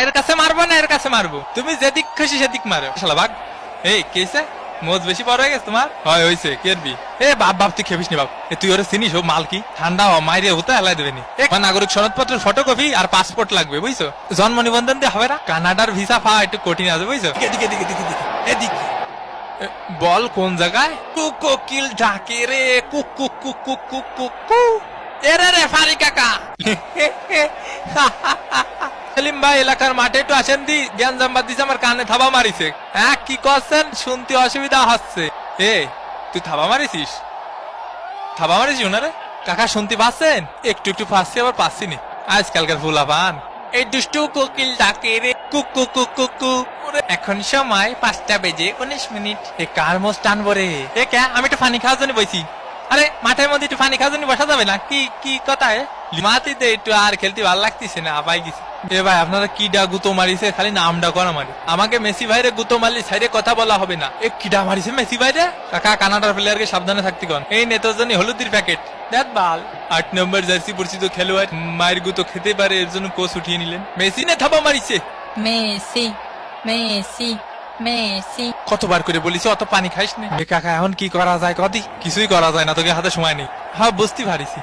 এর কাছে মারবো না এর কাছে মারবো, তুমি যেদিক খুশি সেদিক মারো শালা ভাগ। এই কেছে মোজ বেশি বড় হয়ে গেছে তোমার? হয় হয়েছে কেরবি। এ বাপ বাপ তুই খেপিস নি বাপ, তুই ওরা চিনিস ও মাল কি ঠান্ডা মাইরে হতে হেলাই দেবে নি। নাগরিক সনদপত্রের ফটোকপি আর পাসপোর্ট লাগবে বুঝছো, জন্ম নিবন্ধন দিয়ে হবে না। কানাডার ভিসা পাওয়া একটু কঠিন আছে বুঝছো। এদিকে এদিকে এদিকে এদিকে এদিকে বল কোন জায়গায়? কোকিল ডাকে রে cook cook cook cook cook cook cook. এরে রে ফারি কাকা। সেলিম ভাই এলাকার মাঠে একটু আসেন দি, জ্ঞান জাম্বাদ দিছে আমার কানে থাবা মারিছে। হ্যাঁ কি করছেন শুনতে অসুবিধা হচ্ছে। এ তুই থাবা মারিছিস? থাবা মারিস ওনারে? কাকা শুনতে পাচ্ছেন? একটু একটু পাচ্ছি আবার পাচ্ছি নি। আজকালকার ফুলা পান এই দুষ্টু কোকিল ডাকে রে cook cook cook cook cook. এখন সময় 5:19। এ কার মোষ টানবো রে? এ কে আমি একটু পানি খাওয়ার জন্য বইছি। আরে মাঠের মধ্যে একটু পানি খাওয়ার জন্য বসা যাবে না? কি কি কথা মাতিতে একটু আর খেলতে ভালো লাগতেছে না, আপাই গেছি। এ ভাই আপনারা কি ডা গুতো মারিছে, খালি নামডা করা মারি। আমাকে মেসি ভাইরে গুতো মারলি সাইডে কথা বলা হবে না। এ কিডা মারিছে মেসি ভাইরে? কাকা কানাডার প্লেয়ারকে সাবধানে থাকতে কন। এই নেতার জন্য হলুদের প্যাকেট দেখ বাল। 8 নম্বর জার্সি পরিচিত খেলোয়াড় মায়ের গুতো খেতে পারে, এর জন্য কোচ উঠিয়ে নিলেন। মেসি নে থাবা মারিছে। Messi Messi Messi. কতবার করে বলিস অত পানি খাইস না। কাকা এখন কি করা যায় কদি? কিছুই করা যায় না, তোকে হাতে সময় নেই। হ্যাঁ বুঝতে পারিছি।